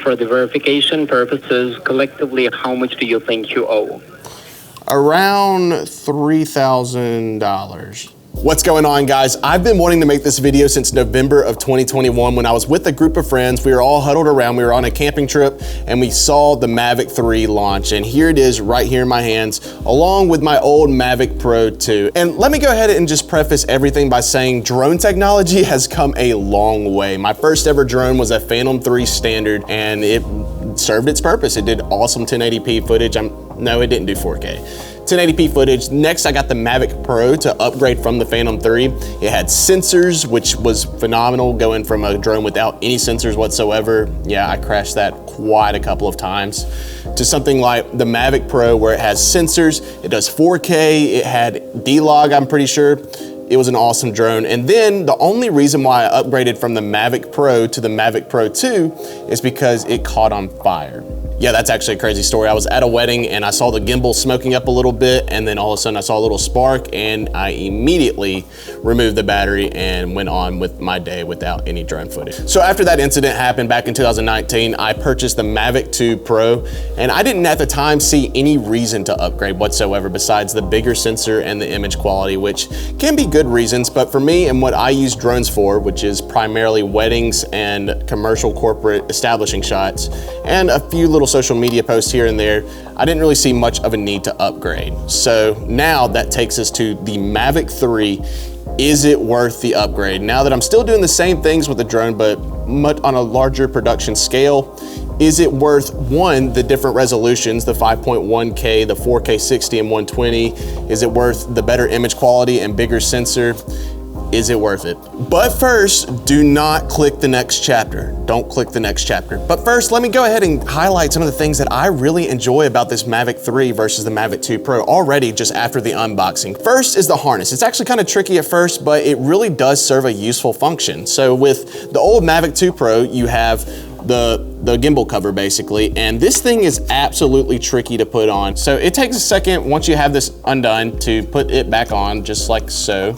For the verification purposes, collectively, how much do you think you owe? Around $3,000. What's going on, guys? I've been wanting to make this video since November of 2021 when I was with a group of friends. We were all huddled around. We were on a camping trip and we saw the Mavic 3 launch, and here it is right here in my hands along with my old Mavic Pro 2. And let me go ahead and just preface everything by saying drone technology has come a long way. My first ever drone was a Phantom 3 standard and it served its purpose. It did awesome 1080p footage. No, it didn't do 4K. 1080p footage. Next, I got the Mavic Pro to upgrade from the Phantom 3. It had sensors, which was phenomenal, going from a drone without any sensors whatsoever. Yeah, I crashed that quite a couple of times, to something like the Mavic Pro where it has sensors, it does 4K, it had D-Log, I'm pretty sure. It was an awesome drone. And then the only reason why I upgraded from the Mavic Pro to the Mavic Pro 2 is because it caught on fire. Yeah, that's actually a crazy story. I was at a wedding and I saw the gimbal smoking up a little bit, and then all of a sudden I saw a little spark and I immediately removed the battery and went on with my day without any drone footage. So after that incident happened back in 2019, I purchased the Mavic 2 Pro, and I didn't at the time see any reason to upgrade whatsoever besides the bigger sensor and the image quality, which can be good reasons, but for me and what I use drones for, which is primarily weddings and commercial corporate establishing shots and a few little social media posts here and there, I didn't really see much of a need to upgrade. So now that takes us to the Mavic 3. Is it worth the upgrade? Now that I'm still doing the same things with the drone, but much on a larger production scale, is it worth, one, the different resolutions, the 5.1K, the 4K 60 and 120? Is it worth the better image quality and bigger sensor? Is it worth it? But first, do not click the next chapter. Don't click the next chapter. But first, let me go ahead and highlight some of the things that I really enjoy about this Mavic 3 versus the Mavic 2 Pro already just after the unboxing. First is the harness. It's actually kind of tricky at first, but it really does serve a useful function. So with the old Mavic 2 Pro, you have the gimbal cover basically, and this thing is absolutely tricky to put on. So it takes a second once you have this undone to put it back on, just like so.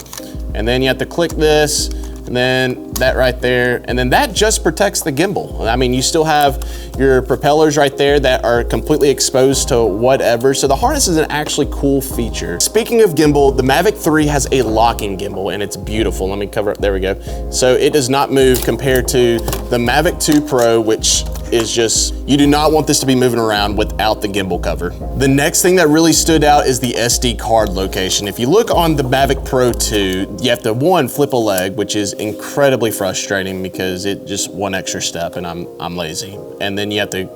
And then you have to click this, and then that right there, and then that just protects the gimbal. I mean, you still have your propellers right there that are completely exposed to whatever, so the harness is an actually cool feature. Speaking of gimbal, the Mavic 3 has a locking gimbal, and it's beautiful. Let me cover up, there we go. So it does not move compared to the Mavic 2 Pro, which is just, you do not want this to be moving around without the gimbal cover. The next thing that really stood out is the SD card location. If you look on the Mavic Pro 2, you have to, one, flip a leg, which is incredibly frustrating because it just one extra step and I'm lazy. And then you have to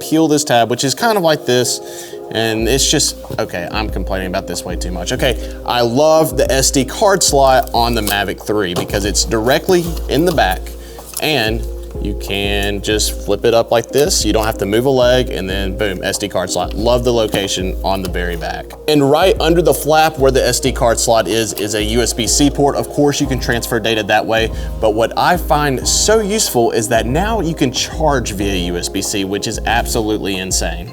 peel this tab, which is kind of like this, and it's just, okay, I'm complaining about this way too much. Okay, I love the SD card slot on the Mavic 3 because it's directly in the back, and you can just flip it up like this. You don't have to move a leg, and then boom, SD card slot. Love the location on the very back. And right under the flap where the SD card slot is a USB-C port. Of course, you can transfer data that way, but what I find so useful is that now you can charge via USB-C, which is absolutely insane.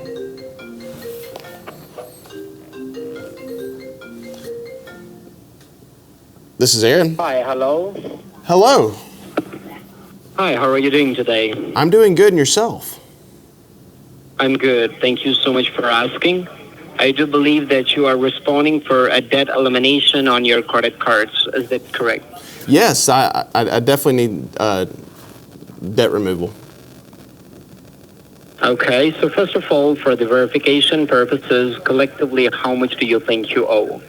This is Aaron. Hi, hello. Hello. Hi, how are you doing today? I'm doing good, and yourself? I'm good. Thank you so much for asking. I do believe that you are responding for a debt elimination on your credit cards. Is that correct? Yes, I definitely need debt removal. Okay, so first of all, for the verification purposes, collectively, how much do you think you owe?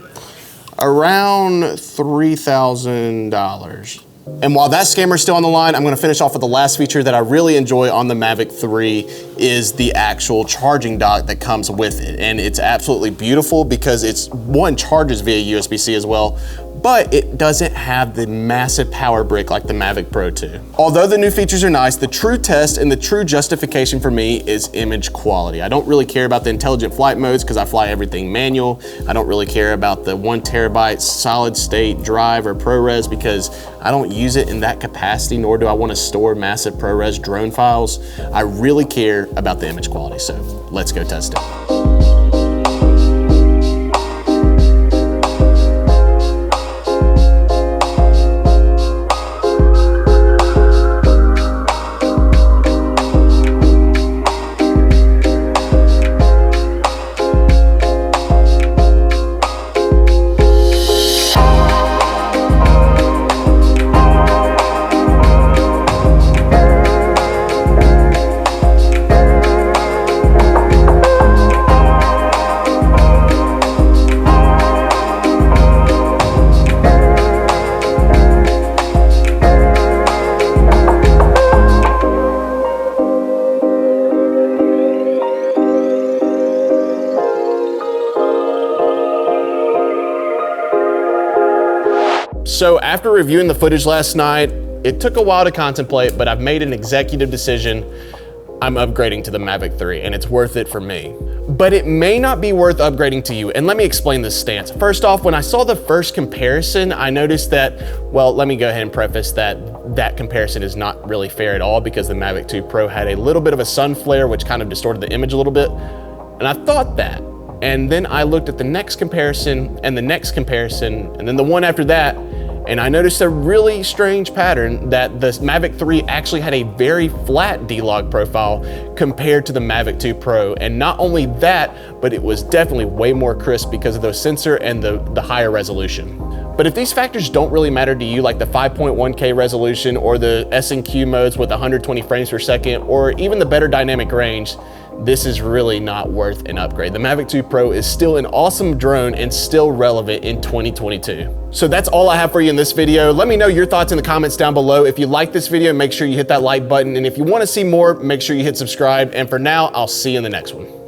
Around $3,000. And while that scammer's still on the line, I'm gonna finish off with the last feature that I really enjoy on the Mavic 3 is the actual charging dock that comes with it. And it's absolutely beautiful because it's, one, charges via USB-C as well, but it doesn't have the massive power brick like the Mavic Pro 2. Although the new features are nice, the true test and the true justification for me is image quality. I don't really care about the intelligent flight modes because I fly everything manual. I don't really care about the 1 terabyte solid state drive or ProRes because I don't use it in that capacity, nor do I want to store massive ProRes drone files. I really care about the image quality, so let's go test it. So after reviewing the footage last night, it took a while to contemplate, but I've made an executive decision. I'm upgrading to the Mavic 3 and it's worth it for me. But it may not be worth upgrading to you, and let me explain this stance. First off, when I saw the first comparison, I noticed that, well, let me go ahead and preface that comparison is not really fair at all, because the Mavic 2 Pro had a little bit of a sun flare, which kind of distorted the image a little bit. And I thought that. And then I looked at the next comparison and the next comparison and then the one after that, and I noticed a really strange pattern that the Mavic 3 actually had a very flat D-Log profile compared to the Mavic 2 Pro. And not only that, but it was definitely way more crisp because of the sensor and the higher resolution. But if these factors don't really matter to you, like the 5.1K resolution or the S&Q modes with 120 frames per second, or even the better dynamic range, this is really not worth an upgrade. The Mavic 2 Pro is still an awesome drone and still relevant in 2022. So that's all I have for you in this video. Let me know your thoughts in the comments down below. If you like this video, make sure you hit that like button. And if you want to see more, make sure you hit subscribe. And for now, I'll see you in the next one.